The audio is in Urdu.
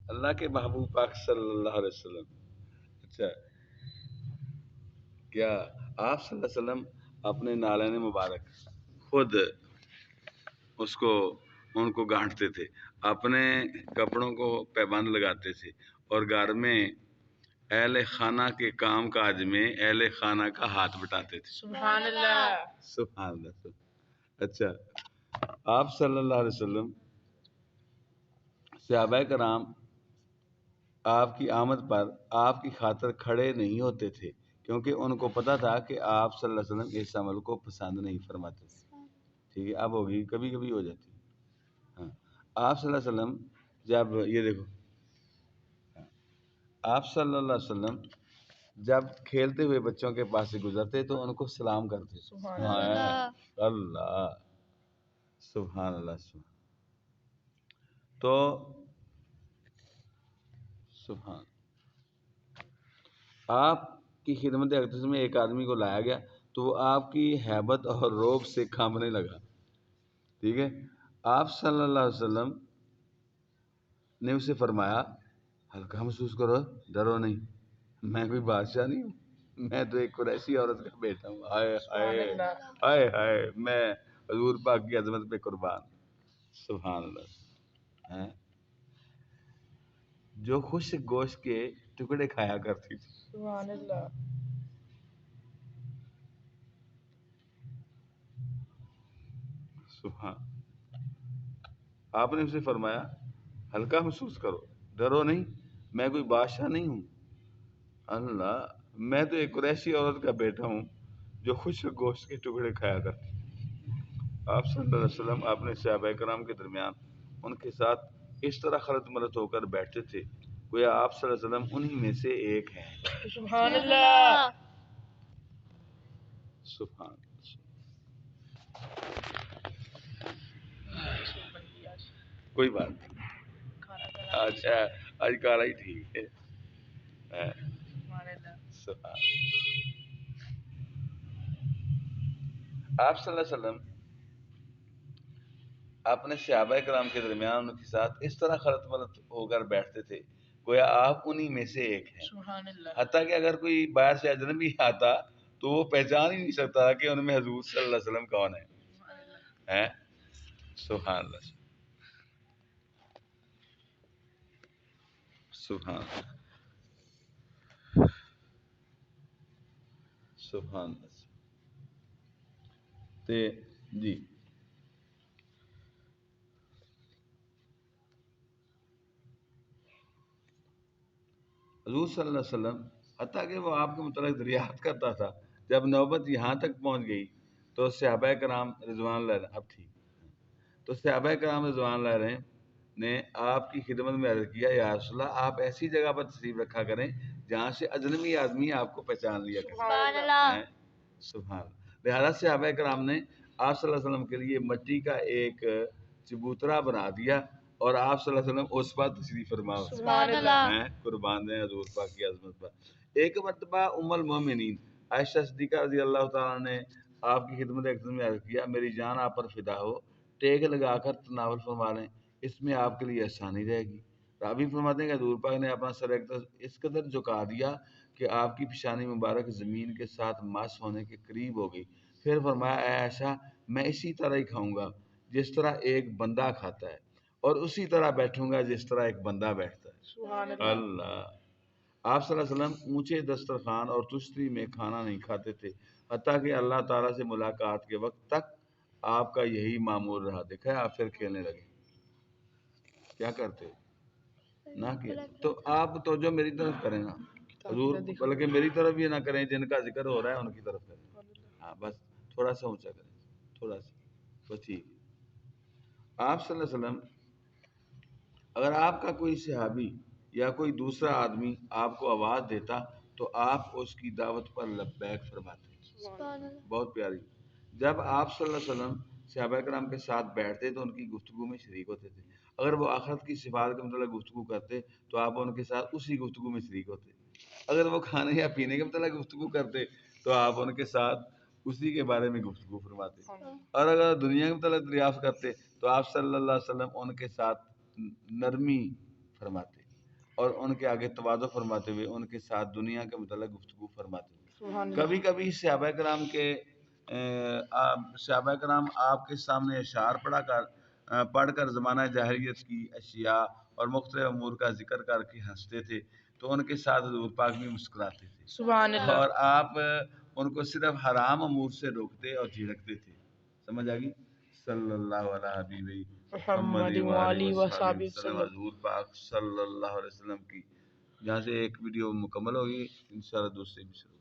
اللہ کے محبوب پاک صلی اللہ علیہ وسلم، اچھا کیا آپ صلی اللہ علیہ وسلم اپنے نالین مبارک خود اس کو ان کو گانٹتے تھے، اپنے کپڑوں کو پیبند لگاتے تھے، اور گھر میں اہل خانہ کے کام کاج میں اہل خانہ کا ہاتھ بٹاتے تھے۔ سبحان اللہ. سبحان اللہ۔ اچھا آپ صلی اللہ علیہ وسلم صحابہ کرام آپ کی آمد پر آپ کی خاطر کھڑے نہیں ہوتے تھے، کیونکہ ان کو پتا تھا کہ آپ صلی اللہ علیہ وسلم اس عمل کو پسند نہیں فرماتے تھے۔ ٹھیک ہے، اب ہوگی، کبھی کبھی ہو جاتی ہے۔ ہاں، آپ صلی اللہ علیہ وسلم جب یہ دیکھو، آپ صلی اللہ علیہ وسلم جب کھیلتے ہوئے بچوں کے پاس سے گزرتے تو ان کو سلام کرتے۔ سبحان سبحان اللہ، سبحان اللہ، سبحان تو سبحان آپ کی خدمت اقدس میں ایک آدمی کو لایا گیا تو وہ آپ کی ہیبت اور روب سے کانپنے لگا۔ ٹھیک ہے، آپ صلی اللہ علیہ وسلم نے اسے فرمایا ہلکا محسوس کرو، ڈرو نہیں، میں کوئی بادشاہ نہیں ہوں، میں تو ایک قریشی عورت کا بیٹا ہوں۔ ہائے سبحان ہائے اللہ. ہائے ہائے، میں حضور پاک کی عظمت پہ قربان۔ سبحان اللہ۔ ہیں؟ جو خوش گوشت کے ٹکڑے کھایا کرتی تھی۔ سبحان اللہ. سبحان، آپ نے اسے فرمایا ہلکا محسوس کرو، ڈرو نہیں، میں کوئی بادشاہ نہیں ہوں۔ اللہ، میں تو ایک قریشی عورت کا بیٹا ہوں جو خوش گوشت کے ٹکڑے کھایا کرتی۔ آپ صلی اللہ علیہ وسلم اپنے صحابہ کرام کے درمیان ان کے ساتھ اس طرح خلط ملط ہو کر بیٹھتے تھے گویا آپ صلی اللہ علیہ وسلم انہی میں سے ایک ہیں۔ سبحان اللہ. سبحان کوئی بات نہیں، اچھا آج کارا ہی ٹھیک ہے۔ سبحان اللہ. سبحان، آپ صلی اللہ علیہ وسلم اپنے صحابہ کرام کے درمیان ان کے ساتھ اس طرح خلط ملط ہو کر بیٹھتے تھے گویا آپ انہی میں سے ایک ہیں۔ سبحان اللہ. حتیٰ کہ اگر کوئی باہر سے اجنبی آتا تو وہ پہچان ہی نہیں سکتا کہ ان میں حضور صلی اللہ علیہ وسلم کون ہے۔ سبحان اللہ، سبحان سبحان اللہ۔ تے جی حضور صلی اللہ علیہ وسلم حتیٰ کہ وہ آپ کے متعلق دریافت کرتا تھا، جب نوبت یہاں تک پہنچ گئی تو صحابہ کرام رضوان اللہ علیہ اب ٹھیک، تو صحابہ کرام رضوان اللہ علیہ نے آپ کی خدمت میں عرض کیا یا رسول اللہ آپ ایسی جگہ پر تشریف رکھا کریں جہاں سے اجنبی آدمی آپ کو پہچان لیا کرے۔ سبحان اللہ. سبحان اللہ۔ لہٰذا صحابہ کرام نے آپ صلی اللہ علیہ وسلم کے لیے مٹی کا ایک چبوترا بنا دیا اور آپ صلی اللہ علیہ وسلم اس پر تشریف فرما سبحان اللہ. ہیں، قربان دیں حضور پاک کی عظمت پر۔ ایک مرتبہ ام المومنین عائشہ صدیقہ رضی اللہ تعالیٰ نے آپ کی خدمت اقدس میں عرض کیا میری جان آپ پر فدا ہو، ٹیک لگا کر تناول فرما لیں، اس میں آپ کے لیے آسانی رہے گی۔ راوی فرماتے ہیں کہ حضور پاک نے اپنا سر اقدس اس قدر جھکا دیا کہ آپ کی پیشانی مبارک زمین کے ساتھ مس ہونے کے قریب ہو گئی۔ پھر فرمایا اے عائشہ میں اسی طرح ہی کھاؤں گا جس طرح ایک بندہ کھاتا ہے، اور اسی طرح بیٹھوں گا جس طرح ایک بندہ بیٹھتا ہے۔ سبحان اللہ. اللہ، آپ صلی اللہ علیہ وسلم اونچے دسترخوان اور تشتری میں کھانا نہیں کھاتے تھے، حتیٰ کہ اللہ تعالیٰ سے ملاقات کے وقت تک آپ کا یہی معمول رہا۔ دیکھا ہے آپ پھر کھیلنے لگے، کیا کرتے نہ کیا تو آپ توجہ میری طرف کریں نا حضور، بلکہ میری طرف یہ نہ کریں جن کا ذکر ہو رہا ہے ان کی طرف کریں۔ ہاں بس تھوڑا سا اونچا کریں، تھوڑا سا، بس ٹھیک۔ آپ صلی اللہ علیہ وسلم اگر آپ کا کوئی صحابی یا کوئی دوسرا آدمی آپ کو آواز دیتا تو آپ اس کی دعوت پر لبیک فرماتے۔ بہت پیاری۔ جب آپ صلی اللہ علیہ وسلم صحابہ کرام کے ساتھ بیٹھتے تو ان کی گفتگو میں شریک ہوتے تھے، اگر وہ آخرت کی صفات کے متعلق گفتگو کرتے تو آپ ان کے ساتھ اسی گفتگو میں شریک ہوتے، اگر وہ کھانے یا پینے کے متعلق گفتگو کرتے تو آپ ان کے ساتھ اسی کے بارے میں گفتگو فرماتے، اور اگر دنیا کے متعلق دریافت کرتے تو آپ صلی اللہ علیہ وسلم ان کے ساتھ نرمی فرماتے۔ اور ان کے آگے تواضع فرماتے ہوئے ان کے ساتھ دنیا کے متعلق گفتگو فرماتے ہوئے۔ سبحان اللہ۔ کبھی کبھی صحابہ کرام آپ کے سامنے اشعار پڑھ کر زمانہ جاہلیت کی اشیاء اور مختلف امور کا ذکر کر کے ہنستے تھے تو ان کے ساتھ حضور پاک بھی مسکراتے تھے، سبحان اللہ۔ اور آپ ان کو صرف حرام امور سے روکتے اور جھڑکتے تھے۔ سمجھ آگئی؟ صلی اللہ علیہ حبیب محمد وآلہ وصحبہ وسلم۔ وسلم۔ حضور پاک صلی اللہ علیہ وسلم کی یہاں سے ایک ویڈیو مکمل ہوگی، انشاءاللہ دوسرے بھی شروع